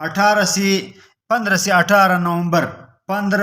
15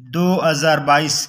2022।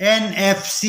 NFC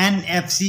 NFC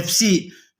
FC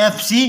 FC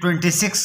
26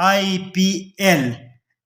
IPL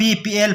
PPL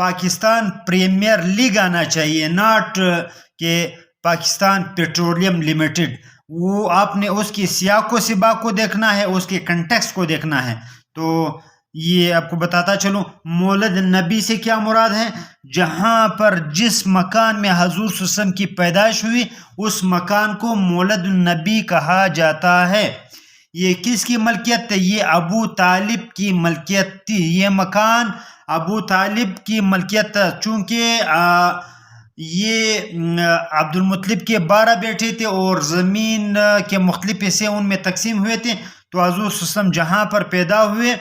Pakistan premier league آنا چاہیے، not کہ پاکستان پیٹرولیم لمیٹڈ. وہ آپ نے اس کی سیاق و سباق کو دیکھنا ہے، اس کے کنٹیکسٹ کو دیکھنا ہے. تو یہ آپ کو بتاتا چلوں مولد نبی سے کیا مراد ہے. جہاں پر جس مکان میں حضور صلی اللہ علیہ وسلم کی پیدائش ہوئی اس مکان کو مولد النبی کہا جاتا ہے. یہ کس کی ملکیت تھی؟ یہ ابو طالب کی ملکیت تھی. یہ مکان ابو طالب کی ملکیت تھا. چونکہ یہ عبد المطلب کے 12 بیٹے تھے اور زمین کے مختلف حصے ان میں تقسیم ہوئے تھے. تو حضور صلی اللہ علیہ وسلم جہاں پر پیدا ہوئے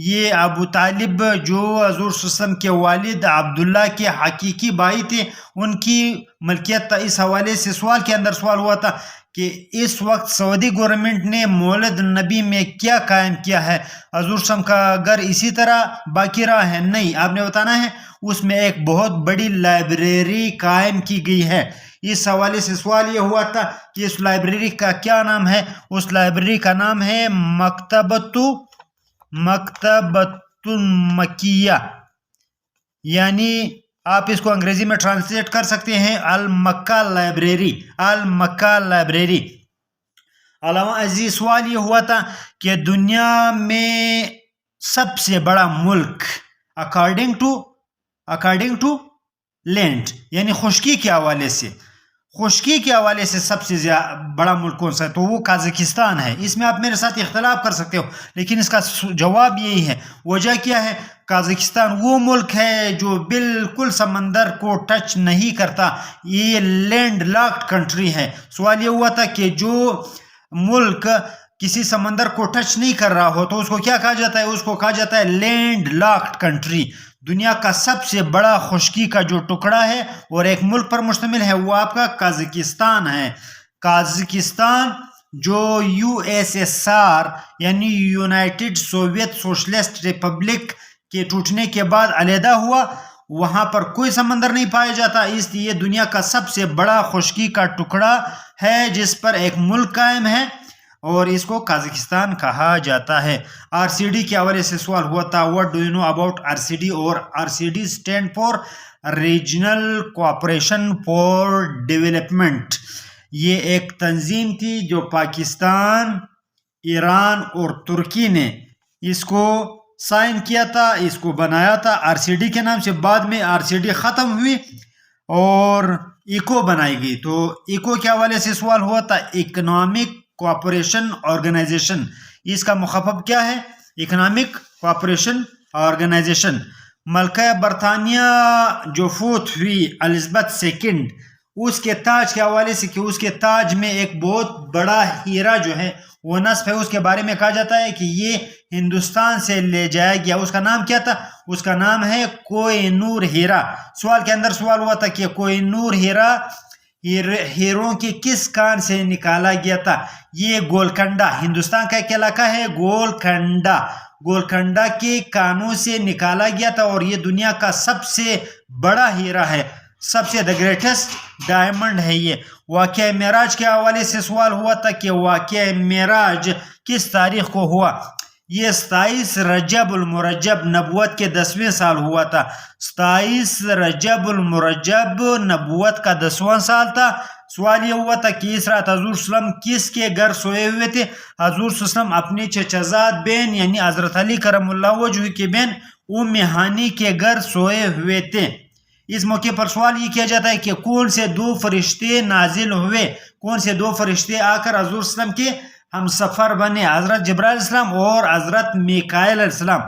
یہ ابو طالب جو حضور صلی اللہ علیہ وسلم کے والد عبداللہ کے حقیقی بھائی تھے ان کی ملکیت تھا. اس حوالے سے سوال کے اندر سوال ہوا تھا کہ اس وقت سعودی گورنمنٹ نے مولد النبی میں کیا قائم کیا ہے؟ حضور صلی اللہ علیہ وسلم کا گھر اسی طرح باقی رہا ہے؟ نہیں، آپ نے بتانا ہے اس میں ایک بہت بڑی لائبریری قائم کی گئی ہے. اس حوالے سے سوال یہ ہوا تھا کہ اس لائبریری کا کیا نام ہے؟ اس لائبریری کا نام ہے مکتبۃ المکیہ، یعنی آپ اس کو انگریزی میں ٹرانسلیٹ کر سکتے ہیں المکہ لائبریری. المکہ لائبریری. علامہ عزیز سوال یہ ہوا تھا کہ دنیا میں سب سے بڑا ملک اکارڈنگ ٹو لینڈ یعنی خشکی کے حوالے سے سب سے بڑا ملک کون سا ہے؟ تو وہ قازقستان ہے. اس میں آپ میرے ساتھ اختلاف کر سکتے ہو لیکن اس کا جواب یہی ہے. وجہ کیا ہے؟ قازقستان وہ ملک ہے جو بالکل سمندر کو ٹچ نہیں کرتا. یہ لینڈ لاکڈ کنٹری ہے. سوال یہ ہوا تھا کہ جو ملک کسی سمندر کو ٹچ نہیں کر رہا ہو تو اس کو کیا کہا جاتا ہے؟ اس کو کہا جاتا ہے لینڈ لاکڈ کنٹری. دنیا کا سب سے بڑا خشکی کا جو ٹکڑا ہے اور ایک ملک پر مشتمل ہے وہ آپ کا قازقستان ہے. قازقستان جو USSR یعنی یونائٹڈ سوویت سوشلسٹ ریپبلک کے ٹوٹنے کے بعد علیحدہ ہوا، وہاں پر کوئی سمندر نہیں پایا جاتا، اس لیے دنیا کا سب سے بڑا خشکی کا ٹکڑا ہے جس پر ایک ملک قائم ہے اور اس کو قازقستان کہا جاتا ہے. RCD کے حوالے سے سوال ہوا تھا what do you know about RCD؟ اور RCD stand for regional cooperation for development. یہ ایک تنظیم تھی جو پاکستان، ایران اور ترکی نے اس کو سائن کیا تھا، اس کو بنایا تھا RCD کے نام سے. بعد میں RCD ختم ہوئی اور ایکو بنائی گئی. تو ایکو کے حوالے سے سوال ہوا تھا اکنامک کوآپریشن آرگنائزیشن. اس کا مخفف کیا ہے؟ Economic cooperation organization. ملکہ برطانیہ جو فوت ہوئی الزبتھ سیکنڈ، اس کے تاج کے حوالے سے کہ اس کے تاج میں ایک بہت بڑا ہیرا جو ہے وہ نصب ہے، اس کے بارے میں کہا جاتا ہے کہ یہ ہندوستان سے لے جایا گیا. اس کا نام کیا تھا؟ اس کا نام ہے کوہ نور ہیرا. سوال کے اندر سوال ہوا تھا کہ کوہ نور ہیرا ہیروں کے کس کان سے نکالا گیا تھا؟ یہ گولکنڈا، ہندوستان کا ایک علاقہ ہے گولکنڈا کے کانوں سے نکالا گیا تھا اور یہ دنیا کا سب سے بڑا ہیرا ہے، سب سے دا گریٹسٹ ڈائمنڈ ہے. یہ واقعہ معراج کے حوالے سے سوال ہوا تھا کہ واقعہ معراج کس تاریخ کو ہوا؟ یہ 27 رجب المرجب نبوت کے 10ویں سال ہوا تھا. 27 رجب المرجب نبوت کا 10واں سال تھا. سوال یہ ہوا تھا کہ اس رات حضور صلی اللہ علیہ وسلم کس کے گھر سوئے ہوئے تھے؟ حضور صلی اللہ علیہ وسلم اپنی چچزاد بہن یعنی حضرت علی کرم اللہ وجہہ کی بہن ام ہانی کے گھر سوئے ہوئے تھے. اس موقع پر سوال یہ کیا جاتا ہے کہ کون سے 2 فرشتے نازل ہوئے؟ کون سے 2 فرشتے آ کر حضور صلی اللہ علیہ وسلم کے ہم سفر بنے؟ حضرت جبرائیل علیہ السلام اور حضرت میکائیل علیہ السلام.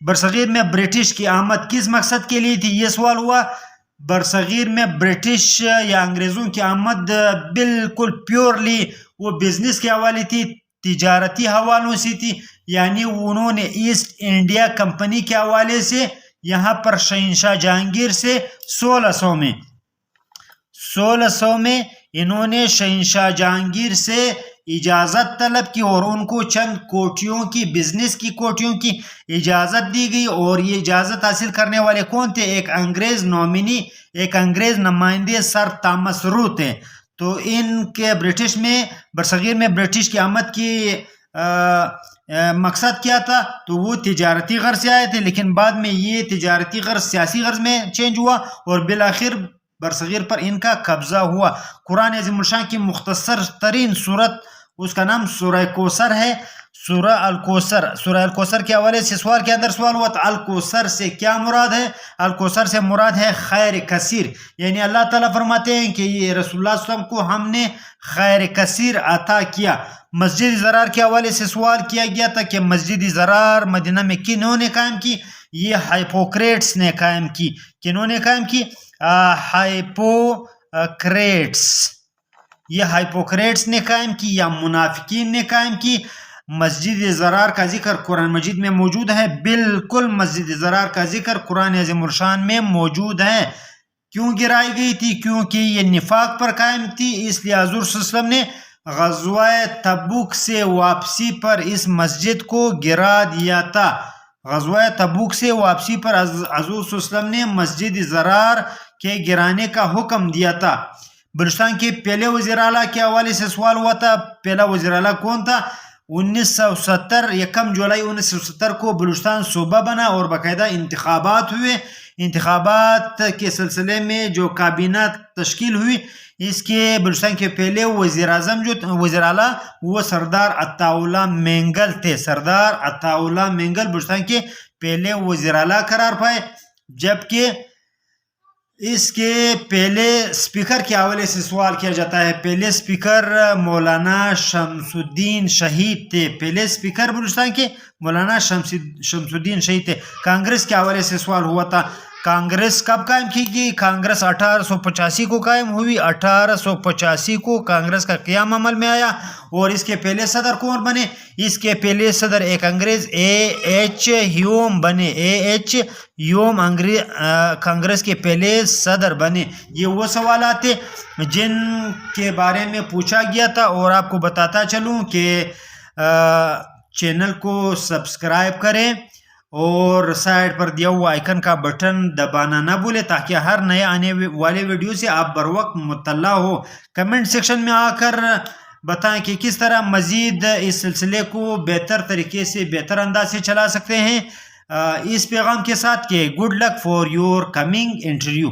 برصغیر میں برٹش کی آمد کس مقصد کے لیے تھی؟ یہ سوال ہوا. برصغیر میں برٹش یا انگریزوں کی آمد بالکل پیورلی وہ بزنس کے حوالے تھی، تجارتی حوالوں سے تھی. یعنی انہوں نے ایسٹ انڈیا کمپنی کے حوالے سے یہاں پر شہنشاہ جہانگیر سے 1600 میں انہوں نے شہنشاہ جہانگیر سے اجازت طلب کی اور ان کو چند کوٹھیوں کی بزنس کی کوٹھیوں کی اجازت دی گئی. اور یہ اجازت حاصل کرنے والے کون تھے؟ ایک انگریز نومینی، ایک انگریز نمائندے سر تامس رو تھے. تو ان کے برصغیر میں برٹش کی آمد کی مقصد کیا تھا؟ تو وہ تجارتی غرض سے آئے تھے، لیکن بعد میں یہ تجارتی غرض سیاسی غرض میں چینج ہوا اور بالآخر برصغیر پر ان کا قبضہ ہوا۔ قرآن عظیم الشان کی مختصر ترین صورت، اس کا نام سورہ کوثر ہے۔ سورہ الکوثر کے حوالے سے سوال کے اندر سوال ہوا تھا، الکوثر سے کیا مراد ہے؟ الکوثر سے مراد ہے خیر کثیر، یعنی اللہ تعالیٰ فرماتے ہیں کہ یہ رسول اللہ صلی اللہ علیہ وسلم کو ہم نے خیر کثیر عطا کیا۔ مسجد زرار کے حوالے سے سوال کیا گیا تھا کہ مسجد زرار مدینہ میں کنہوں نے قائم کی؟ یہ ہائپوکریٹس نے قائم کی۔ کنہوں نے قائم کی؟ ہائپوکریٹس، یہ ہائپوکریٹس نے قائم کی یا منافقین نے قائم کی۔ مسجد زرار کا ذکر قرآن مجید میں موجود ہے، بالکل مسجد زرار کا ذکر قرآن عظیم الشان میں موجود ہے۔ کیوں گرائی گئی تھی؟ کیونکہ یہ نفاق پر قائم تھی، اس لیے حضور صلی اللہ علیہ وسلم نے غزوہ تبوک سے واپسی پر اس مسجد کو گرا دیا تھا۔ غزوہ تبوک سے واپسی پر حضور صلی اللہ علیہ وسلم نے مسجد زرار کے گرانے کا حکم دیا تھا۔ بلوچستان کے پہلے وزیر اعلیٰ کے حوالے سے سوال ہوا تھا، پہلا وزیر اعلیٰ کون تھا؟ 1970 1 جولائی 1970 کو بلوچستان صوبہ بنا اور باقاعدہ انتخابات ہوئے۔ انتخابات کے سلسلے میں جو کابینہ تشکیل ہوئی، اس کے بلوچستان کے پہلے وزیر اعظم جو وزیر اعلیٰ وہ سردار عطا اللہ مینگل تھے۔ سردار عطا اللہ مینگل بلوچستان کے پہلے وزیر اعلیٰ قرار پائے، جبکہ اس کے پہلے سپیکر کے حوالے سے سوال کیا جاتا ہے۔ پہلے سپیکر مولانا شمس الدین شہید تھے۔ پہلے سپیکر بلوچستان کے مولانا شمس الدین شہید تھے۔ کانگریس کے حوالے سے سوال ہوا تھا، کانگریس کب قائم کی گئی؟ کانگریس 1885 کو قائم ہوئی۔ 1885 کو کانگریس کا قیام عمل میں آیا۔ اور اس کے پہلے صدر کون بنے؟ اس کے پہلے صدر ایک انگریز A.H. ہیوم بنے۔ A.H. ہیوم کانگریس کے پہلے صدر بنے۔ یہ وہ سوالات تھے جن کے بارے میں پوچھا گیا تھا، اور آپ کو بتاتا چلوں کہ چینل کو سبسکرائب کریں اور سائڈ پر دیا ہوا آئیکن کا بٹن دبانا نہ بھولے، تاکہ ہر نئے آنے والے ویڈیو سے آپ بر وقت مطلع ہو۔ کمنٹ سیکشن میں آ کر بتائیں کہ کس طرح مزید اس سلسلے کو بہتر طریقے سے، بہتر انداز سے چلا سکتے ہیں، اس پیغام کے ساتھ کہ good luck for your coming interview.